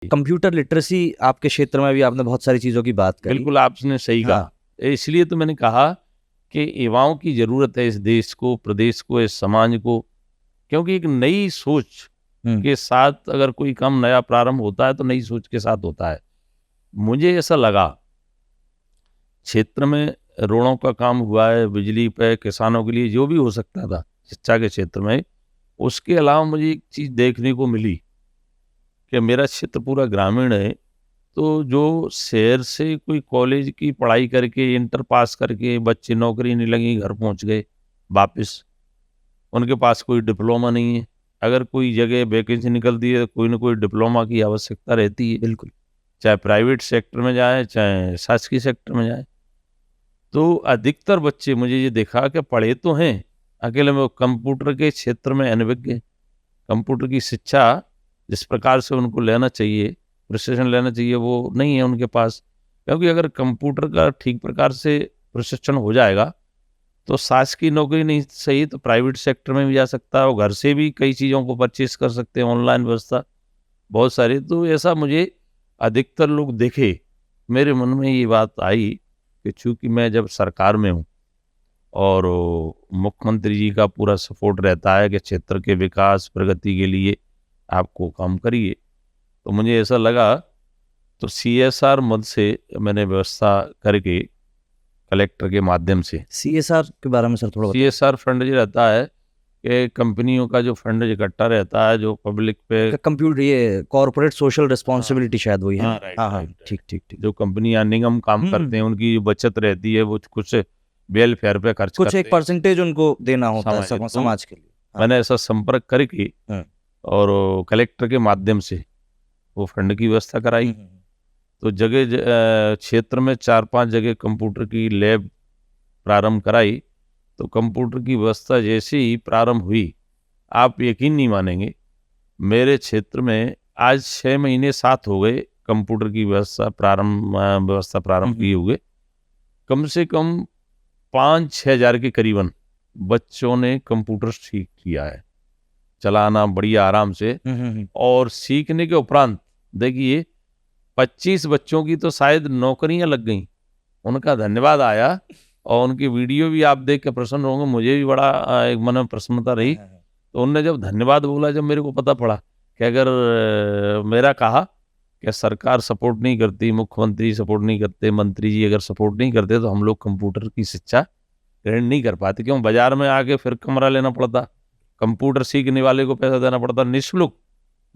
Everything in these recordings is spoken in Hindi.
कंप्यूटर लिटरेसी आपके क्षेत्र में भी आपने बहुत सारी चीज़ों की बात करी। बिल्कुल आपने सही कहा। हाँ, इसलिए तो मैंने कहा कि युवाओं की ज़रूरत है इस देश को, प्रदेश को, इस समाज को, क्योंकि एक नई सोच हुँ, के साथ अगर कोई काम नया प्रारंभ होता है तो नई सोच के साथ होता है। मुझे ऐसा लगा क्षेत्र में रोड़ों का काम हुआ है, बिजली पे, किसानों के लिए जो भी हो सकता था शिक्षा के क्षेत्र में, उसके अलावा मुझे एक चीज़ देखने को मिली कि मेरा क्षेत्र पूरा ग्रामीण है, तो जो शहर से कोई कॉलेज की पढ़ाई करके, इंटर पास करके बच्चे नौकरी नहीं लगी, घर पहुंच गए वापस, उनके पास कोई डिप्लोमा नहीं है। अगर कोई जगह वैकेंसी निकलती है, कोई ना कोई डिप्लोमा की आवश्यकता रहती है, बिल्कुल। चाहे प्राइवेट सेक्टर में जाए, चाहे शासकीय सेक्टर में जाए। तो अधिकतर बच्चे मुझे ये देखा कि पढ़े तो हैं, अकेले में वो कंप्यूटर के क्षेत्र में अनभिज्ञ हैं। कंप्यूटर की शिक्षा जिस प्रकार से उनको लेना चाहिए, प्रशिक्षण लेना चाहिए, वो नहीं है उनके पास। क्योंकि अगर कंप्यूटर का ठीक प्रकार से प्रशिक्षण हो जाएगा, तो शासकीय नौकरी नहीं सही तो प्राइवेट सेक्टर में भी जा सकता है और घर से भी कई चीज़ों को परचेज़ कर सकते हैं, ऑनलाइन व्यवस्था बहुत सारी। तो ऐसा मुझे अधिकतर लोग दिखे, मेरे मन में ये बात आई कि चूँकि मैं जब सरकार में हूँ और मुख्यमंत्री जी का पूरा सपोर्ट रहता है कि क्षेत्र के विकास प्रगति के लिए आपको काम करिए, तो मुझे ऐसा लगा तो सीएसआर मद से मैंने व्यवस्था करके कलेक्टर के माध्यम से सीएसआर के बारे में सर थोड़ा बताइए। सीएसआर फंड जो रहता है कि कंपनियों का जो फंड इकट्ठा रहता है जो पब्लिक पे कंप्यूटर ये कॉर्पोरेट सोशल रिस्पॉन्सिबिलिटी शायद वही है हाँ ना? राइट हाँ, हाँ, राइट ठीक, ठीक, ठीक। जो कंपनियां निगम काम करते हैं उनकी जो बचत रहती है वो कुछ वेलफेयर पे खर्च कुछ करते एक परसेंटेज उनको देना होता है समाज तो समाज के लिए। हाँ, मैंने ऐसा संपर्क करके हाँ, और कलेक्टर के माध्यम से वो फंड की व्यवस्था कराई। तो क्षेत्र में 4-5 जगह कंप्यूटर की लैब प्रारंभ कराई। तो कंप्यूटर की व्यवस्था जैसे ही प्रारंभ हुई, आप यकीन नहीं मानेंगे, मेरे क्षेत्र में आज 6 महीने 7 हो गए कंप्यूटर की व्यवस्था प्रारंभ किए हुए। कम से कम 5-6 हज़ार के करीबन बच्चों ने कंप्यूटर सीख लिया है, चलाना बढ़िया आराम से। और सीखने के उपरांत देखिए 25 बच्चों की तो शायद नौकरियां लग गई, उनका धन्यवाद आया और उनकी वीडियो भी आप देख के प्रसन्न होंगे, मुझे भी बड़ा एक मन में प्रसन्नता रही। तो उनने जब धन्यवाद बोला, जब मेरे को पता पड़ा कि अगर मेरा कहा कि सरकार सपोर्ट नहीं करती, मुख्यमंत्री सपोर्ट नहीं करते, मंत्री जी अगर सपोर्ट नहीं करते तो हम लोग कंप्यूटर की शिक्षा ग्रहण नहीं कर पाते। क्यों बाजार में आके फिर कमरा लेना पड़ता, कंप्यूटर सीखने वाले को पैसा देना पड़ता, निःशुल्क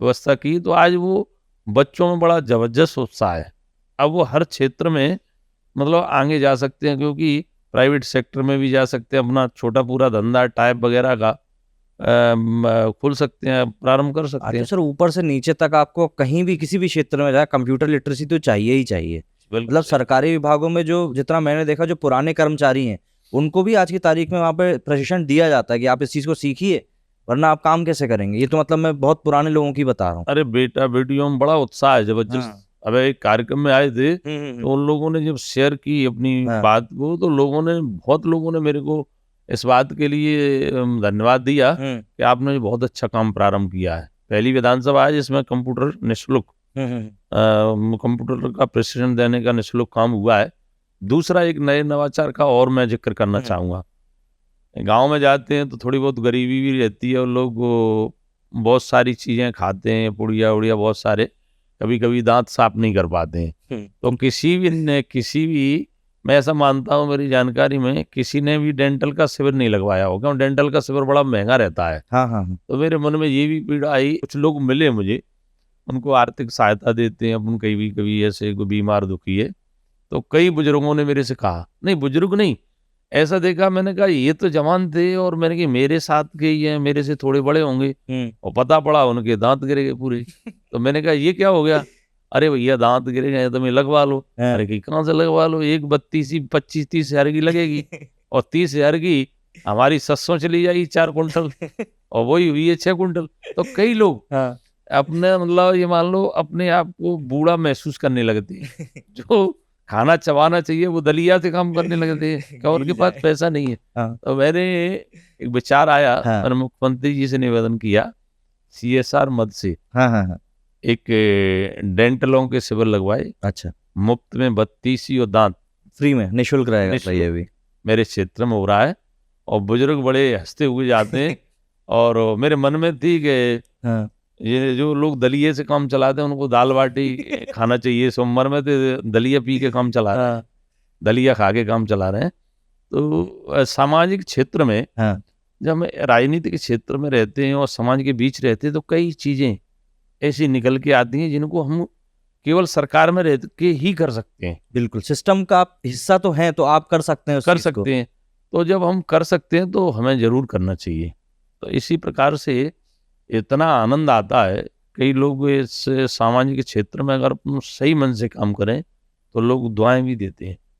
व्यवस्था की। तो आज वो बच्चों में बड़ा जबरदस्त उत्साह है। अब वो हर क्षेत्र में मतलब आगे जा सकते हैं, क्योंकि प्राइवेट सेक्टर में भी जा सकते हैं, अपना छोटा पूरा धंधा टाइप वगैरह का खोल सकते हैं, प्रारंभ कर सकते अच्छा हैं। सर, ऊपर से नीचे तक आपको कहीं भी किसी भी क्षेत्र में जाए कंप्यूटर लिटरेसी तो चाहिए ही चाहिए। बिल्कुल मतलब सरकारी विभागों में जो जितना मैंने देखा जो पुराने कर्मचारी हैं उनको भी आज की तारीख में वहाँ पे प्रशिक्षण दिया जाता है कि आप इस चीज को सीखिए वरना आप काम कैसे करेंगे। ये तो मतलब मैं बहुत पुराने लोगों की बता रहा हूँ। अरे बेटा बेटियों में बड़ा उत्साह है जबरदस्त। हाँ। अब एक कार्यक्रम में आए थे तो उन लोगों ने जब शेयर की अपनी हाँ। बात को, तो बहुत लोगों ने मेरे को इस बात के लिए धन्यवाद दिया कि आपने बहुत अच्छा काम प्रारंभ किया है। पहली विधानसभा है जिसमें कंप्यूटर निःशुल्क कंप्यूटर का प्रशिक्षण देने का निःशुल्क काम हुआ है। दूसरा एक नए नवाचार का और मैं जिक्र करना चाहूँगा। गांव में जाते हैं तो थोड़ी बहुत गरीबी भी रहती है और लोग बहुत सारी चीज़ें खाते हैं, पुड़िया उड़िया बहुत सारे, कभी कभी दांत साफ नहीं कर पाते हैं। तो किसी भी मैं ऐसा मानता हूँ मेरी जानकारी में किसी ने भी डेंटल का शिविर नहीं लगवाया होगा, क्योंकि डेंटल का शिविर बड़ा महंगा रहता है। हाँ, हाँ, तो मेरे मन में ये भी पीड़ा आई, कुछ लोग मिले मुझे, उनको आर्थिक सहायता देते हैं, अपन कभी ऐसे कोई बीमार दुखी है तो कई बुजुर्गों ने मेरे से कहा, नहीं बुजुर्ग नहीं, ऐसा देखा मैंने कहा ये तो जवान थे और मैंने कहा मेरे साथ के ही हैं, मेरे से थोड़े बड़े होंगे, और पता पड़ा उनके दांत गिर गए पूरे। तो मैंने कहा ये क्या हो गया? अरे भैया दांत गिर गए तो मैं लगवा लो। अरे कि कहाँ से लगवा लो, एक 25-30 हज़ार की लगेगी और 30 हज़ार की हमारी सस्सों चली जाएगी 4 कुंटल और वही हुई है 6 कुंटल। तो कई लोग अपने मतलब ये मान लो अपने आप को बूढ़ा महसूस करने लगते हैं। जो खाना चबाना चाहिए वो दलिया से काम करने लगते हैं कि उनके पास पैसा नहीं है। तो मैंने एक विचार आया, मैंने मुख्यमंत्री जी से निवेदन किया सीएसआर मद से एक डेंटलों के शिविर लगवाए, अच्छा, मुफ्त में बत्तीसी और दांत फ्री में निःशुल्क रहेगा निःशुल्क। ये भी। मेरे क्षेत्र में हो रहा है और बुजुर्ग बड़े हंसते हुए जाते हैं। और मेरे मन में थी कि हाँ, ये जो लोग दलिये से काम चलाते हैं उनको दाल बाटी खाना चाहिए। सोमवार में तो दलिया पी के काम चला रहे हैं, हाँ, दलिया खा के काम चला रहे हैं। तो सामाजिक क्षेत्र में हाँ, जब हम राजनीतिक क्षेत्र में रहते हैं और समाज के बीच रहते हैं तो कई चीजें ऐसी निकल के आती हैं जिनको हम केवल सरकार में रह के ही कर सकते हैं, बिल्कुल सिस्टम का आप हिस्सा तो हैं, तो आप कर सकते हैं उस कर चीज़ को। सकते हैं। तो जब हम कर सकते हैं तो हमें जरूर करना चाहिए। तो इसी प्रकार से इतना आनंद आता है। कई लोग इस सामाजिक क्षेत्र में अगर अपन सही मन से काम करें तो लोग दुआएं भी देते हैं।